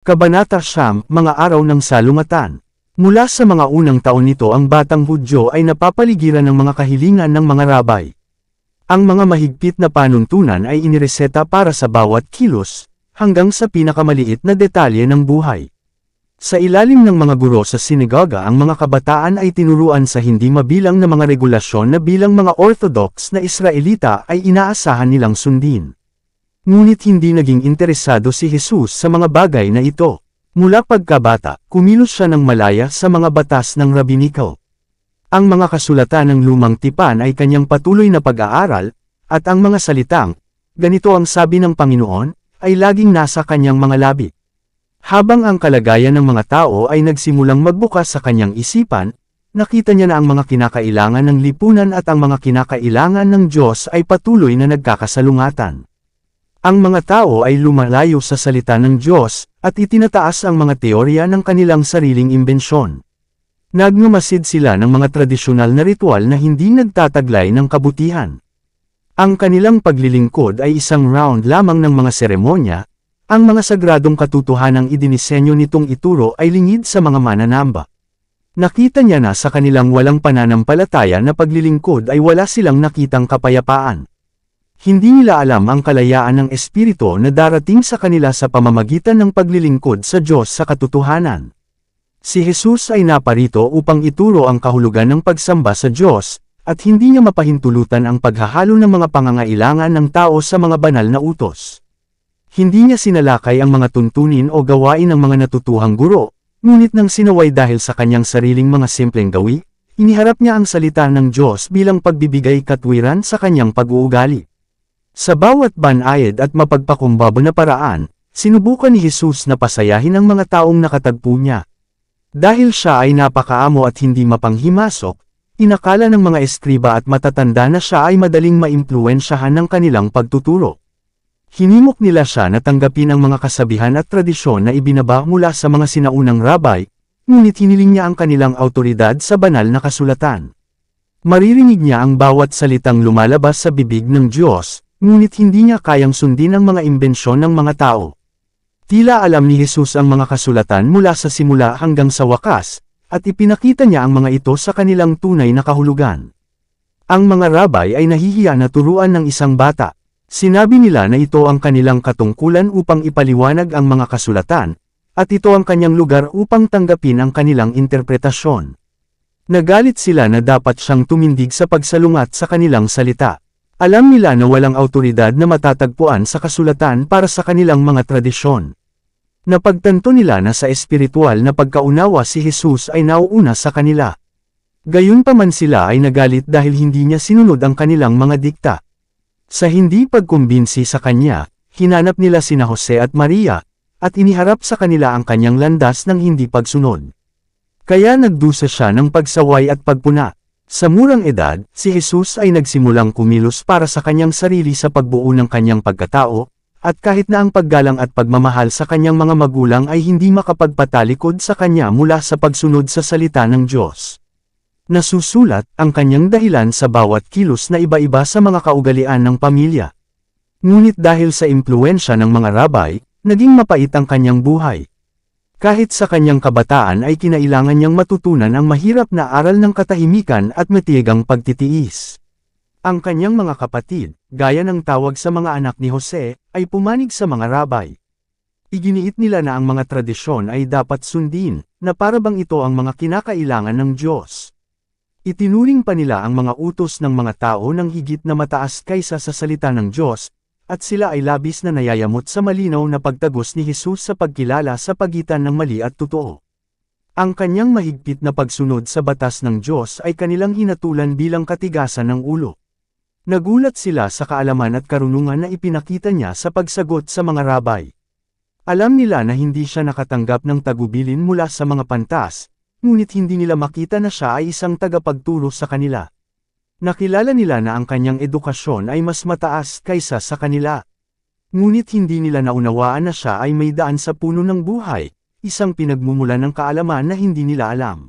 Kabanata Siyam, Mga Araw ng Salungatan. Mula sa mga unang taon nito ang batang Hudyo ay napapaligiran ng mga kahilingan ng mga rabay. Ang mga mahigpit na panuntunan ay inireseta para sa bawat kilos, hanggang sa pinakamaliit na detalye ng buhay. Sa ilalim ng mga guro sa sinagoga ang mga kabataan ay tinuruan sa hindi mabilang na mga regulasyon na bilang mga Orthodox na Israelita ay inaasahan nilang sundin. Ngunit hindi naging interesado si Jesus sa mga bagay na ito. Mula pagkabata, kumilos siya ng malaya sa mga batas ng rabbinical. Ang mga kasulatan ng lumang tipan ay kanyang patuloy na pag-aaral, at ang mga salitang, ganito ang sabi ng Panginoon, ay laging nasa kanyang mga labi. Habang ang kalagayan ng mga tao ay nagsimulang magbukas sa kanyang isipan, nakita niya na ang mga kinakailangan ng lipunan at ang mga kinakailangan ng Diyos ay patuloy na nagkakasalungatan. Ang mga tao ay lumalayo sa salita ng Diyos, at itinataas ang mga teorya ng kanilang sariling imbensyon. Nagmamasid sila ng mga tradisyonal na ritual na hindi nagtataglay ng kabutihan. Ang kanilang paglilingkod ay isang round lamang ng mga seremonya, ang mga sagradong katotohanang idinisenyo nitong ituro ay lingid sa mga mananamba. Nakita niya na sa kanilang walang pananampalataya na paglilingkod ay wala silang nakitang kapayapaan. Hindi nila alam ang kalayaan ng espiritu na darating sa kanila sa pamamagitan ng paglilingkod sa Diyos sa katotohanan. Si Jesus ay naparito upang ituro ang kahulugan ng pagsamba sa Diyos, at hindi niya mapahintulutan ang paghahalo ng mga pangangailangan ng tao sa mga banal na utos. Hindi niya sinalakay ang mga tuntunin o gawain ng mga natutuhang guro, ngunit nang sinaway dahil sa kanyang sariling mga simpleng gawi, iniharap niya ang salita ng Diyos bilang pagbibigay katwiran sa kanyang pag-uugali. Sa bawat banayad at mapagpakumbaba na paraan, sinubukan ni Jesus na pasayahin ang mga taong nakatagpo niya. Dahil siya ay napakaamo at hindi mapanghimasok, inakala ng mga eskriba at matatanda na siya ay madaling maimpluwensyahan ng kanilang pagtuturo. Hinimok nila siya na tanggapin ang mga kasabihan at tradisyon na ibinaba mula sa mga sinaunang rabay, ngunit hiniling niya ang kanilang awtoridad sa banal na kasulatan. Maririnig niya ang bawat salitang lumalabas sa bibig ng Diyos, ngunit hindi niya kayang sundin ang mga imbensyon ng mga tao. Tila alam ni Jesus ang mga kasulatan mula sa simula hanggang sa wakas, at ipinakita niya ang mga ito sa kanilang tunay na kahulugan. Ang mga rabay ay nahihiya na turuan ng isang bata. Sinabi nila na ito ang kanilang katungkulan upang ipaliwanag ang mga kasulatan, at ito ang kanyang lugar upang tanggapin ang kanilang interpretasyon. Nagalit sila na dapat siyang tumindig sa pagsalungat sa kanilang salita. Alam nila na walang awtoridad na matatagpuan sa kasulatan para sa kanilang mga tradisyon. Napagtanto nila na sa espiritual na pagkaunawa si Jesus ay nauuna sa kanila. Gayunpaman sila ay nagalit dahil hindi niya sinunod ang kanilang mga dikta. Sa hindi pagkumbinsi sa kanya, hinanap nila sina Jose at Maria, at iniharap sa kanila ang kanyang landas ng hindi pagsunod. Kaya nagdusa siya ng pagsaway at pagpuna. Sa murang edad, si Jesus ay nagsimulang kumilos para sa kanyang sarili sa pagbuo ng kanyang pagkatao, at kahit na ang paggalang at pagmamahal sa kanyang mga magulang ay hindi makapagpatalikod sa kanya mula sa pagsunod sa salita ng Diyos. Nasusulat ang kanyang dahilan sa bawat kilos na iba-iba sa mga kaugalian ng pamilya. Ngunit dahil sa impluwensya ng mga rabay, naging mapait ang kanyang buhay. Kahit sa kanyang kabataan ay kinailangan niyang matutunan ang mahirap na aral ng katahimikan at matiyagang pagtitiis. Ang kanyang mga kapatid, gaya ng tawag sa mga anak ni Jose, ay pumanig sa mga rabay. Iginiit nila na ang mga tradisyon ay dapat sundin, na para bang ito ang mga kinakailangan ng Diyos. Itinuring pa nila ang mga utos ng mga tao ng higit na mataas kaysa sa salita ng Diyos, at sila ay labis na nayayamot sa malinaw na pagtagos ni Jesus sa pagkilala sa pagitan ng mali at totoo. Ang kanyang mahigpit na pagsunod sa batas ng Diyos ay kanilang hinatulan bilang katigasan ng ulo. Nagulat sila sa kaalaman at karunungan na ipinakita niya sa pagsagot sa mga rabay. Alam nila na hindi siya nakatanggap ng tagubilin mula sa mga pantas, ngunit hindi nila makita na siya ay isang tagapagturo sa kanila. Nakilala nila na ang kanyang edukasyon ay mas mataas kaysa sa kanila. Ngunit hindi nila naunawaan na siya ay may daan sa puno ng buhay, isang pinagmumulan ng kaalaman na hindi nila alam.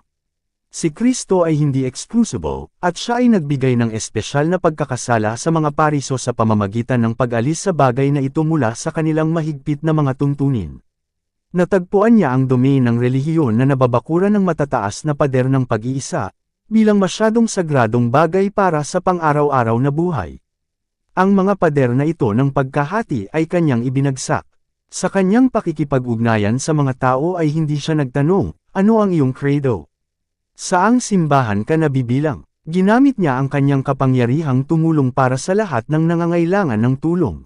Si Kristo ay hindi excusable, at siya ay nagbigay ng espesyal na pagkakasala sa mga pariso sa pamamagitan ng pag-alis sa bagay na ito mula sa kanilang mahigpit na mga tuntunin. Natagpuan niya ang domain ng relihiyon na nababakuran ng matataas na pader ng pag-iisa, bilang masyadong sagradong bagay para sa pang-araw-araw na buhay. Ang mga pader na ito ng pagkahati ay kanyang ibinagsak. Sa kanyang pakikipag-ugnayan sa mga tao ay hindi siya nagtanong, ano ang iyong credo? Saang simbahan ka nabibilang? Ginamit niya ang kanyang kapangyarihang tumulong para sa lahat ng nangangailangan ng tulong.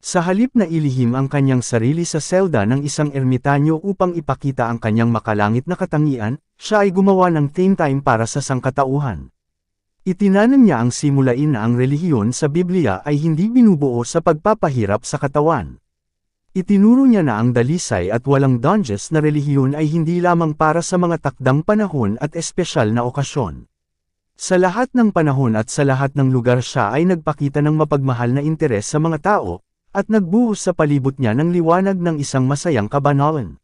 Sa halip na ilihim ang kanyang sarili sa selda ng isang ermitanyo upang ipakita ang kanyang makalangit na katangian, siya ay gumawa ng time para sa sangkatauhan. Itinanam niya ang simulain na ang relihiyon sa Biblia ay hindi binubuo sa pagpapahirap sa katawan. Itinuro niya na ang dalisay at walang dungeons na relihiyon ay hindi lamang para sa mga takdang panahon at espesyal na okasyon. Sa lahat ng panahon at sa lahat ng lugar siya ay nagpakita ng mapagmahal na interes sa mga tao, at nagbuhos sa palibot niya ng liwanag ng isang masayang kabanalan.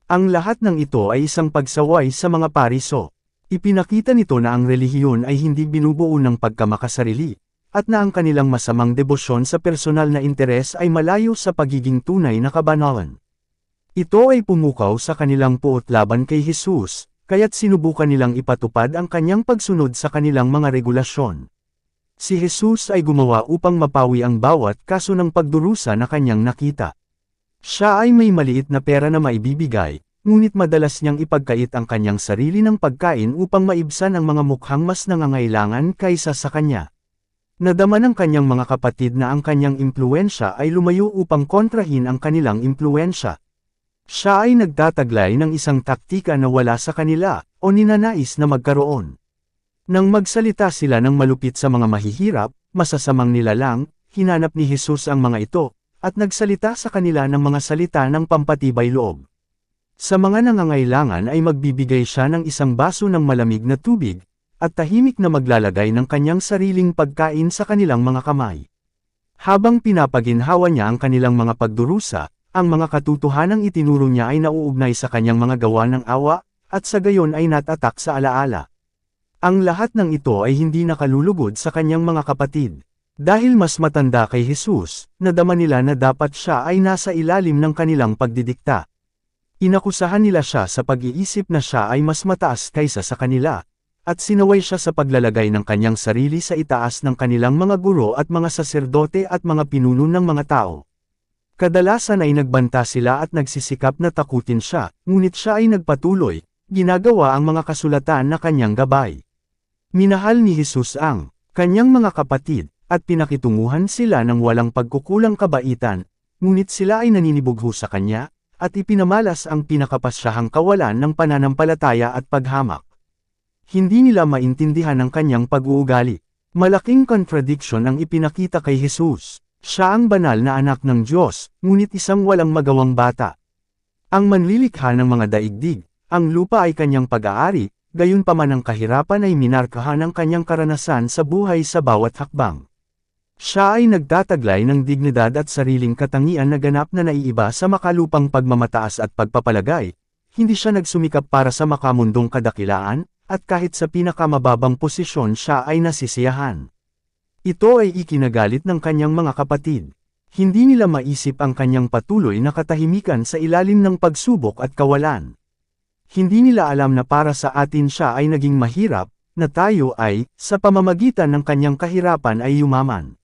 Ang lahat ng ito ay isang pagsaway sa mga pariso. Ipinakita nito na ang relihiyon ay hindi binubuo ng pagkamakasarili, at na ang kanilang masamang debosyon sa personal na interes ay malayo sa pagiging tunay na kabanalan. Ito ay pumukaw sa kanilang puot laban kay Jesus, kaya't sinubukan nilang ipatupad ang kanyang pagsunod sa kanilang mga regulasyon. Si Jesus ay gumawa upang mapawi ang bawat kaso ng pagdurusa na kanyang nakita. Siya ay may maliit na pera na maibibigay, ngunit madalas niyang ipagkait ang kanyang sarili ng pagkain upang maibsan ang mga mukhang mas nangangailangan kaysa sa kanya. Nadama ng kanyang mga kapatid na ang kanyang impluwensya ay lumayo upang kontrahin ang kanilang impluwensya. Siya ay nagtataglay ng isang taktika na wala sa kanila, o ninanais na magkaroon. Nang magsalita sila ng malupit sa mga mahihirap, masasamang nilalang, hinanap ni Jesus ang mga ito, at nagsalita sa kanila ng mga salita ng pampatibay loob. Sa mga nangangailangan ay magbibigay siya ng isang baso ng malamig na tubig, at tahimik na maglalagay ng kanyang sariling pagkain sa kanilang mga kamay. Habang pinapaginhawa niya ang kanilang mga pagdurusa, ang mga katotohanang itinuro niya ay nauugnay sa kanyang mga gawa ng awa, at sa gayon ay natatak sa alaala. Ang lahat ng ito ay hindi nakalulugod sa kanyang mga kapatid. Dahil mas matanda kay Jesus, nadama nila na dapat siya ay nasa ilalim ng kanilang pagdidikta. Inakusahan nila siya sa pag-iisip na siya ay mas mataas kaysa sa kanila, at sinaway siya sa paglalagay ng kanyang sarili sa itaas ng kanilang mga guro at mga saserdote at mga pinuno ng mga tao. Kadalasan ay nagbanta sila at nagsisikap na takutin siya, ngunit siya ay nagpatuloy, ginagawa ang mga kasulatan na kanyang gabay. Minahal ni Jesus ang kanyang mga kapatid, at pinakitunguhan sila ng walang pagkukulang kabaitan, ngunit sila ay naninibugho sa kanya, at ipinamalas ang pinakapasyahang kawalan ng pananampalataya at paghamak. Hindi nila maintindihan ang kanyang pag-uugali. Malaking contradiction ang ipinakita kay Jesus. Siya ang banal na anak ng Diyos, ngunit isang walang magawang bata. Ang manlilikha ng mga daigdig, ang lupa ay kanyang pag-aari, gayunpaman ang kahirapan ay minarkahan ng kanyang karanasan sa buhay sa bawat hakbang. Siya ay nagtataglay ng dignidad at sariling katangian na ganap na naiiba sa makalupang pagmamataas at pagpapalagay, hindi siya nagsumikap para sa makamundong kadakilaan, at kahit sa pinakamababang posisyon siya ay nasisiyahan. Ito ay ikinagalit ng kanyang mga kapatid. Hindi nila maisip ang kanyang patuloy na katahimikan sa ilalim ng pagsubok at kawalan. Hindi nila alam na para sa atin siya ay naging mahirap, na tayo ay, sa pamamagitan ng kanyang kahirapan ay yumaman.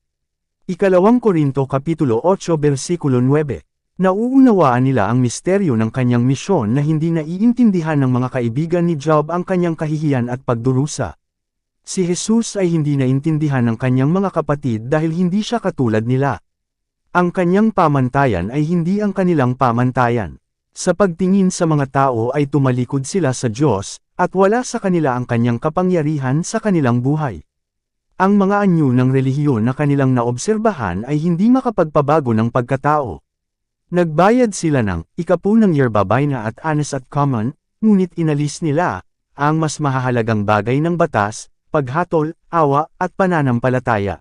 Ikalawang Korinto Kapitulo 8 Versikulo 9. Nauunawaan nila ang misteryo ng kanyang misyon na hindi naiintindihan ng mga kaibigan ni Job ang kanyang kahihiyan at pagdurusa. Si Jesus ay hindi naintindihan ng kanyang mga kapatid dahil hindi siya katulad nila. Ang kanyang pamantayan ay hindi ang kanilang pamantayan. Sa pagtingin sa mga tao ay tumalikod sila sa Diyos, at wala sa kanila ang kanyang kapangyarihan sa kanilang buhay. Ang mga anyo ng relihiyon na kanilang naobserbahan ay hindi makapagpabago ng pagkatao. Nagbayad sila ng ikapunang yerbabay na at anas at common, ngunit inalis nila ang mas mahahalagang bagay ng batas, paghatol, awa, at pananampalataya.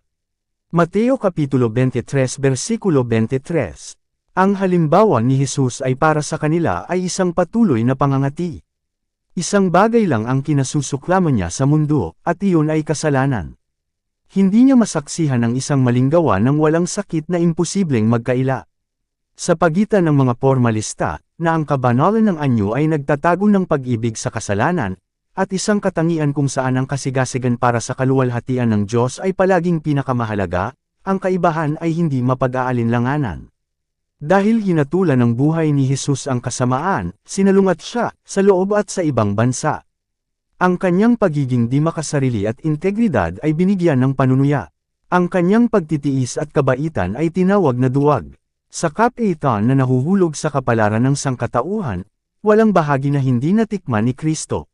Mateo Kapitulo 23 Versikulo 23. Ang halimbawa ni Jesus ay para sa kanila ay isang patuloy na pangangati. Isang bagay lang ang kinasusuklaman niya sa mundo, at iyon ay kasalanan. Hindi niya masaksihan ang isang maling gawa ng walang sakit na imposibleng magkaila. Sa pagitan ng mga formalista, na ang kabanalan ng anyo ay nagtatago ng pag-ibig sa kasalanan, at isang katangian kung saan ang kasigasigan para sa kaluwalhatian ng Diyos ay palaging pinakamahalaga, ang kaibahan ay hindi mapag-aalinlanganan. Dahil hinatulan ng buhay ni Jesus ang kasamaan, sinalungat siya, sa loob at sa ibang bansa. Ang kanyang pagiging di makasarili at integridad ay binigyan ng panunuya. Ang kanyang pagtitiis at kabaitan ay tinawag na duwag. Sa kapaitan na nahuhulog sa kapalaran ng sangkatauhan, walang bahagi na hindi natikman ni Kristo.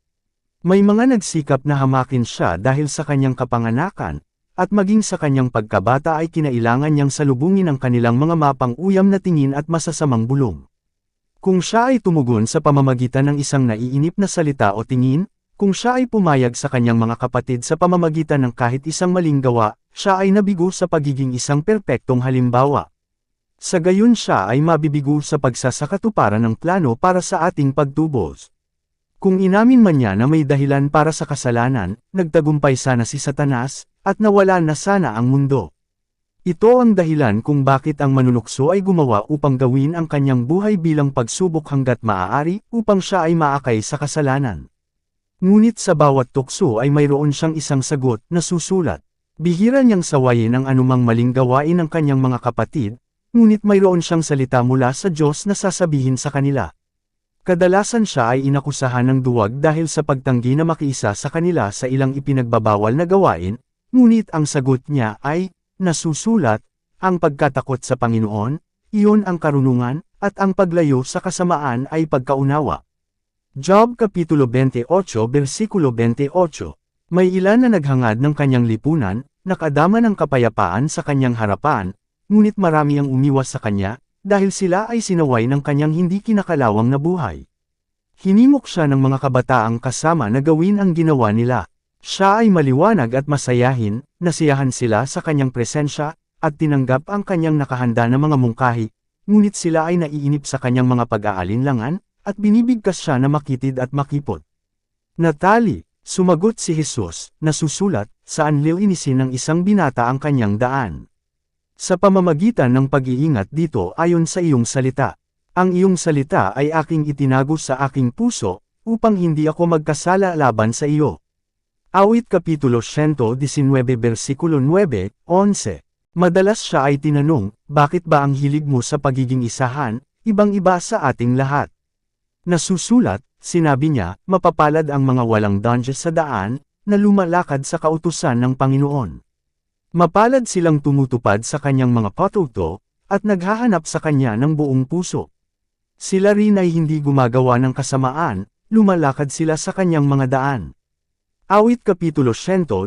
May mga nagsikap na hamakin siya dahil sa kanyang kapanganakan, at maging sa kanyang pagkabata ay kinailangan niyang salubungin ang kanilang mga mapang-uyam na tingin at masasamang bulong. Kung siya ay tumugon sa pamamagitan ng isang naiinip na salita o tingin, kung siya ay pumayag sa kanyang mga kapatid sa pamamagitan ng kahit isang maling gawa, siya ay nabigo sa pagiging isang perpektong halimbawa. Sa gayon siya ay mabibigo sa pagsasakatuparan ng plano para sa ating pagtubos. Kung inamin man niya na may dahilan para sa kasalanan, nagtagumpay sana si Satanas, at nawala na sana ang mundo. Ito ang dahilan kung bakit ang manunukso ay gumawa upang gawin ang kanyang buhay bilang pagsubok hanggat maaari, upang siya ay maakay sa kasalanan. Ngunit sa bawat tukso ay mayroon siyang isang sagot na susulat. Bihira niyang sawayin ang anumang maling gawain ng kanyang mga kapatid, ngunit mayroon siyang salita mula sa Diyos na sasabihin sa kanila. Kadalasan siya ay inakusahan ng duwag dahil sa pagtanggi na makiisa sa kanila sa ilang ipinagbabawal na gawain, ngunit ang sagot niya ay, nasusulat, ang pagkatakot sa Panginoon, iyon ang karunungan, at ang paglayo sa kasamaan ay pagkaunawa. Job Kapitulo 28 versikulo 28. May ilan na naghangad ng kanyang lipunan, nakadama ng kapayapaan sa kanyang harapan, ngunit marami ang umiwas sa kanya, dahil sila ay sinaway ng kanyang hindi kinakalawang na buhay. Hinimok siya ng mga kabataang kasama na gawin ang ginawa nila. Siya ay maliwanag at masayahin, nasiyahan sila sa kanyang presensya, at tinanggap ang kanyang nakahanda na mga mungkahi, ngunit sila ay naiinip sa kanyang mga pag-aalinlangan, at binibigkas siya na makitid at makipot. Natali, sumagot si Jesus, nasusulat, saan lilinisin ng isang binata ang kanyang daan. Sa pamamagitan ng pag-iingat dito ayon sa iyong salita. Ang iyong salita ay aking itinago sa aking puso, upang hindi ako magkasala laban sa iyo. Awit Kapitulo 119 versikulo 9-11. Madalas siya ay tinanong, bakit ba ang hilig mo sa pagiging isahan, ibang-iba sa ating lahat? Nasusulat, sinabi niya, mapapalad ang mga walang danges sa daan, na lumalakad sa kautusan ng Panginoon. Mapalad silang tumutupad sa kanyang mga patuto, at naghahanap sa kanya ng buong puso. Sila rin ay hindi gumagawa ng kasamaan, lumalakad sila sa kanyang mga daan. Awit Kapitulo 119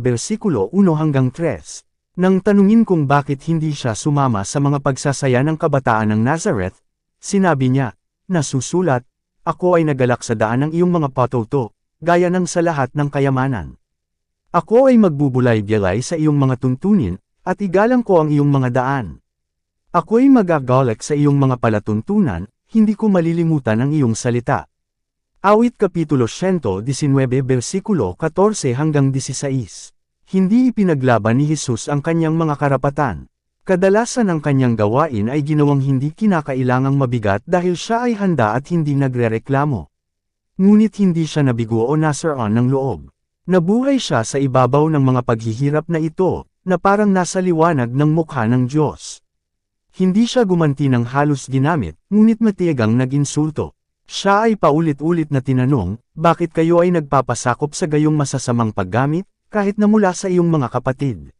versikulo 1-3. Nang tanungin kung bakit hindi siya sumama sa mga pagsasaya ng kabataan ng Nazareth, sinabi niya, nasusulat, ako ay nagalak sa daan ng iyong mga patuto, gaya ng sa lahat ng kayamanan. Ako ay magbubulay-bilay sa iyong mga tuntunin, at igalang ko ang iyong mga daan. Ako'y magagalak sa iyong mga palatuntunan, hindi ko malilimutan ang iyong salita. Awit Kapitulo 119 versikulo 14-16. Hindi ipinaglaban ni Jesus ang kanyang mga karapatan. Kadalasan ang kanyang gawain ay ginawang hindi kinakailangang mabigat dahil siya ay handa at hindi nagrereklamo. Ngunit hindi siya nabigo o nasaraan ng loob. Nabuhay siya sa ibabaw ng mga paghihirap na ito, na parang nasa liwanag ng mukha ng Diyos. Hindi siya gumanti ng halos ginamit, ngunit matiyagang nag-insulto. Siya ay paulit-ulit na tinanong, bakit kayo ay nagpapasakop sa gayong masasamang paggamit, kahit na mula sa iyong mga kapatid?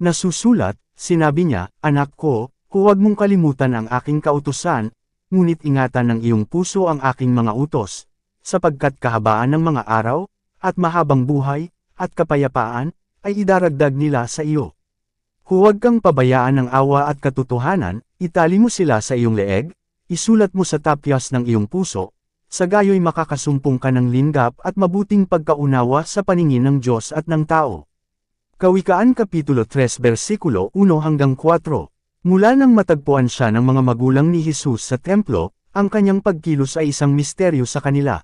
Nasusulat, sinabi niya, anak ko, huwag mong kalimutan ang aking kautusan, ngunit ingatan ng iyong puso ang aking mga utos, sapagkat kahabaan ng mga araw, at mahabang buhay, at kapayapaan, ay idaragdag nila sa iyo. Huwag kang pabayaan ng awa at katotohanan, itali mo sila sa iyong leeg, isulat mo sa tapyas ng iyong puso, sa gayo'y makakasumpong ka ng linggap at mabuting pagkaunawa sa paningin ng Diyos at ng tao. Kawikaan Kapitulo 3 versikulo 1-4. Mula nang matagpuan siya ng mga magulang ni Jesus sa templo, ang kanyang pagkilos ay isang misteryo sa kanila.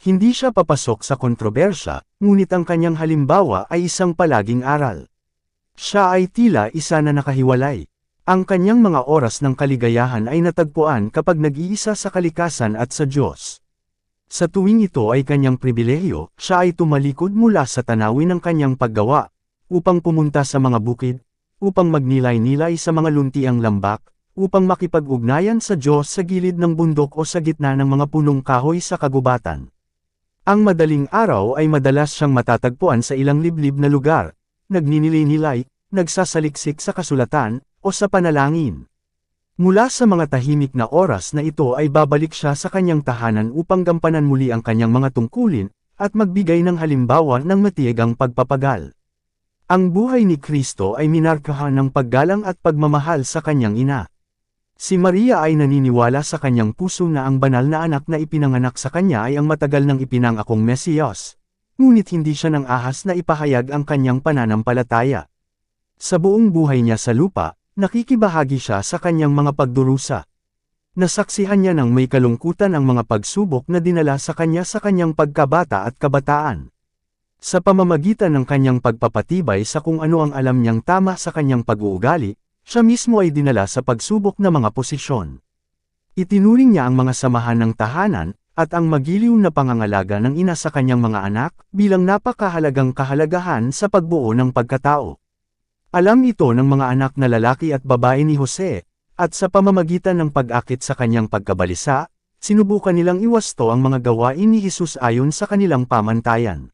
Hindi siya papasok sa kontrobersya, ngunit ang kanyang halimbawa ay isang palaging aral. Siya ay tila isa na nakahiwalay. Ang kanyang mga oras ng kaligayahan ay natagpuan kapag nag-iisa sa kalikasan at sa Diyos. Sa tuwing ito ay kanyang pribilehiyo, siya ay tumalikod mula sa tanawin ng kanyang paggawa, upang pumunta sa mga bukid, upang magnilay-nilay sa mga luntiang lambak, upang makipag-ugnayan sa Diyos sa gilid ng bundok o sa gitna ng mga punong kahoy sa kagubatan. Ang madaling araw ay madalas siyang matatagpuan sa ilang liblib na lugar, nagninilay-nilay, nagsasaliksik sa kasulatan, o sa panalangin. Mula sa mga tahimik na oras na ito ay babalik siya sa kanyang tahanan upang gampanan muli ang kanyang mga tungkulin, at magbigay ng halimbawa ng matiyagang pagpapagal. Ang buhay ni Kristo ay minarkahan ng paggalang at pagmamahal sa kanyang ina. Si Maria ay naniniwala sa kanyang puso na ang banal na anak na ipinanganak sa kanya ay ang matagal nang ipinangakong Mesiyas, ngunit hindi siya nang ahas na ipahayag ang kanyang pananampalataya. Sa buong buhay niya sa lupa, nakikibahagi siya sa kanyang mga pagdurusa. Nasaksihan niya ng may kalungkutan ang mga pagsubok na dinala sa kanyang pagkabata at kabataan. Sa pamamagitan ng kanyang pagpapatibay sa kung ano ang alam niyang tama sa kanyang pag-uugali, siya mismo ay dinala sa pagsubok na mga posisyon. Itinuring niya ang mga samahan ng tahanan, at ang magiliw na pangangalaga ng ina sa kanyang mga anak, bilang napakahalagang kahalagahan sa pagbuo ng pagkatao. Alam ito ng mga anak na lalaki at babae ni Jose, at sa pamamagitan ng pag-akit sa kanyang pagkabalisa, sinubukan nilang iwasto ang mga gawain ni Jesus ayon sa kanilang pamantayan.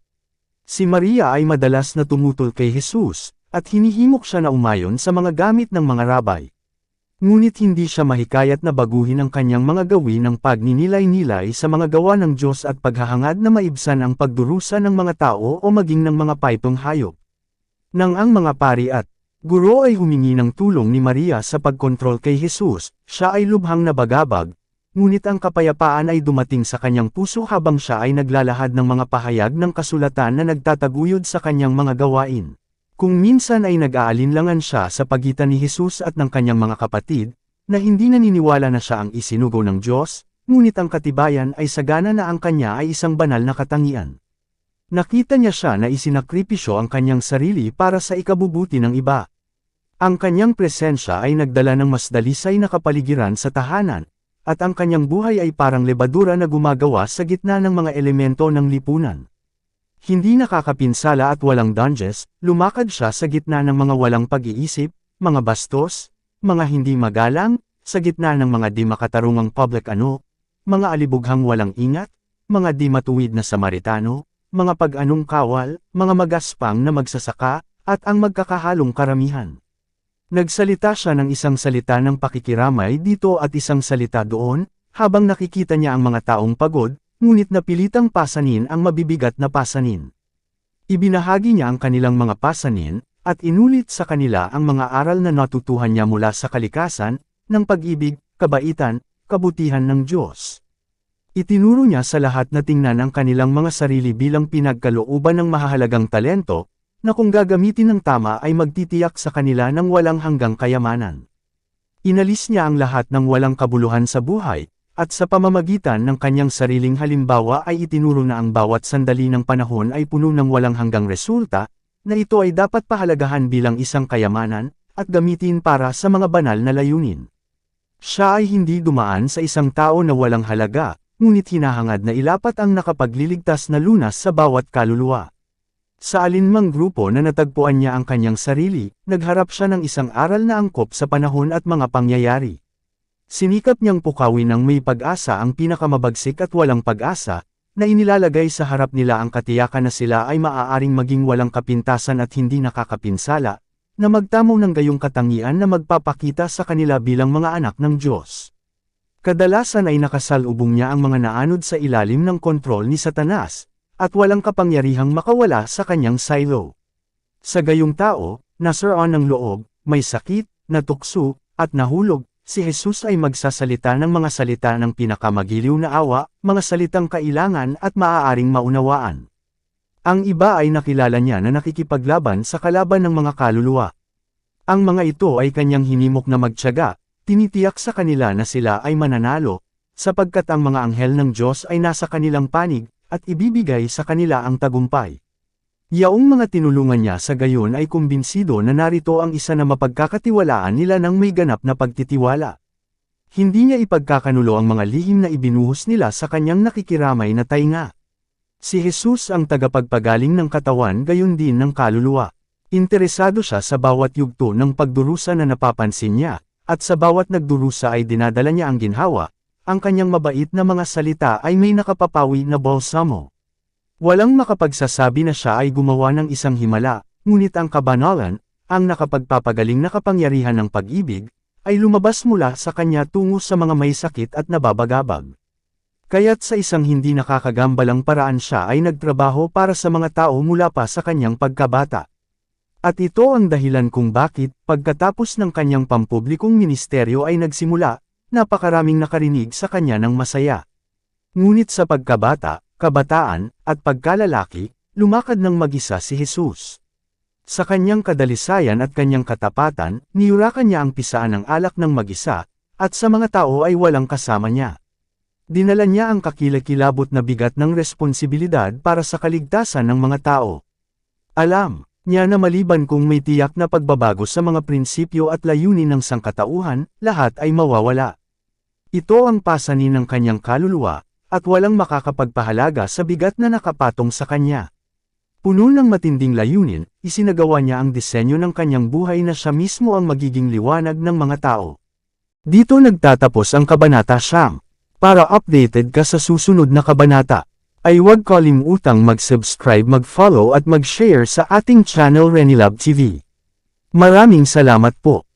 Si Maria ay madalas na tumutol kay Jesus, at hinihimok siya na umayon sa mga gamit ng mga rabay. Ngunit hindi siya mahikayat na baguhin ang kanyang mga gawin ng pagninilay-nilay sa mga gawa ng Diyos at paghahangad na maibsan ang pagdurusa ng mga tao o maging ng mga paitong hayop. Nang ang mga pari at guro ay humingi ng tulong ni Maria sa pagkontrol kay Jesus, siya ay lubhang nabagabag, ngunit ang kapayapaan ay dumating sa kanyang puso habang siya ay naglalahad ng mga pahayag ng kasulatan na nagtataguyod sa kanyang mga gawain. Kung minsan ay nag-aalinlangan siya sa pagitan ni Jesus at ng kanyang mga kapatid, na hindi naniniwala na siya ang isinugo ng Diyos, ngunit ang katibayan ay sagana na ang kanya ay isang banal na katangian. Nakita niya siya na isinakripisyo ang kanyang sarili para sa ikabubuti ng iba. Ang kanyang presensya ay nagdala ng mas dalisay na kapaligiran sa tahanan, at ang kanyang buhay ay parang lebadura na gumagawa sa gitna ng mga elemento ng lipunan. Hindi nakakapinsala at walang dunges, lumakad siya sa gitna ng mga walang pag-iisip, mga bastos, mga hindi magalang, sa gitna ng mga di makatarungang mga alibughang walang ingat, mga di matuwid na Samaritano, mga pag-anong kawal, mga magaspang na magsasaka, at ang magkakahalong karamihan. Nagsalita siya ng isang salita ng pakikiramay dito at isang salita doon, habang nakikita niya ang mga taong pagod, ngunit napilitang pasanin ang mabibigat na pasanin. Ibinahagi niya ang kanilang mga pasanin, at inulit sa kanila ang mga aral na natutuhan niya mula sa kalikasan, ng pag-ibig, kabaitan, kabutihan ng Diyos. Itinuro niya sa lahat na tingnan ang kanilang mga sarili bilang pinagkalooban ng mahahalagang talento, na kung gagamitin ng tama ay magtitiyak sa kanila ng walang hanggang kayamanan. Inalis niya ang lahat ng walang kabuluhan sa buhay, at sa pamamagitan ng kanyang sariling halimbawa ay itinuro na ang bawat sandali ng panahon ay puno ng walang hanggang resulta, na ito ay dapat pahalagahan bilang isang kayamanan, at gamitin para sa mga banal na layunin. Siya ay hindi dumaan sa isang tao na walang halaga, ngunit hinahangad na ilapat ang nakapagliligtas na lunas sa bawat kaluluwa. Sa alinmang grupo na natagpuan niya ang kanyang sarili, nagharap siya ng isang aral na angkop sa panahon at mga pangyayari. Sinikap niyang pukawin ng may pag-asa ang pinakamabagsik at walang pag-asa, na inilalagay sa harap nila ang katiyakan na sila ay maaaring maging walang kapintasan at hindi nakakapinsala, na magtamo ng gayong katangian na magpapakita sa kanila bilang mga anak ng Diyos. Kadalasan ay nakasalubong niya ang mga naanod sa ilalim ng kontrol ni Satanas, at walang kapangyarihang makawala sa kanyang silo. Sa gayong tao, nasiraan ng loob, may sakit, natukso, at nahulog, si Jesus ay magsasalita ng mga salita ng pinakamagiliw na awa, mga salitang kailangan at maaaring maunawaan. Ang iba ay nakilala niya na nakikipaglaban sa kalaban ng mga kaluluwa. Ang mga ito ay kanyang hinimok na magtiyaga, tinitiyak sa kanila na sila ay mananalo, sapagkat ang mga anghel ng Diyos ay nasa kanilang panig, at ibibigay sa kanila ang tagumpay. Yaong mga tinulungan niya sa gayon ay kumbinsido na narito ang isa na mapagkakatiwalaan nila ng may ganap na pagtitiwala. Hindi niya ipagkakanulo ang mga lihim na ibinuhos nila sa kanyang nakikiramay na tainga. Si Jesus ang tagapagpagaling ng katawan gayon din ng kaluluwa. Interesado siya sa bawat yugto ng pagdurusa na napapansin niya, at sa bawat nagdurusa ay dinadala niya ang ginhawa. Ang kanyang mabait na mga salita ay may nakapapawi na balsamo. Walang makapagsasabi na siya ay gumawa ng isang himala, ngunit ang kabanalan, ang nakapagpapagaling na kapangyarihan ng pag-ibig, ay lumabas mula sa kanya tungo sa mga may sakit at nababagabag. Kaya't sa isang hindi nakakagambalang paraan siya ay nagtrabaho para sa mga tao mula pa sa kanyang pagkabata. At ito ang dahilan kung bakit, pagkatapos ng kanyang pampublikong ministeryo ay nagsimula, napakaraming nakarinig sa kanya ng masaya. Ngunit sa pagkabata, kabataan, at pagkalalaki, lumakad ng mag-isa si Jesus. Sa kanyang kadalisayan at kanyang katapatan, niyurakan niya ang pisaan ng alak ng mag-isa, at sa mga tao ay walang kasama niya. Dinala niya ang kakilakilabot na bigat ng responsibilidad para sa kaligtasan ng mga tao. Alam niya na maliban kung may tiyak na pagbabago sa mga prinsipyo at layunin ng sangkatauhan, lahat ay mawawala. Ito ang pasanin ng kanyang kaluluwa, at walang makakapagpahalaga sa bigat na nakapatong sa kanya. Puno ng matinding layunin, isinagawa niya ang disenyo ng kanyang buhay na siya mismo ang magiging liwanag ng mga tao. Dito nagtatapos ang Kabanata 9. Para updated ka sa susunod na kabanata, ay huwag kalimutang mag-subscribe, mag-follow at mag-share sa ating channel Renilab TV. Maraming salamat po.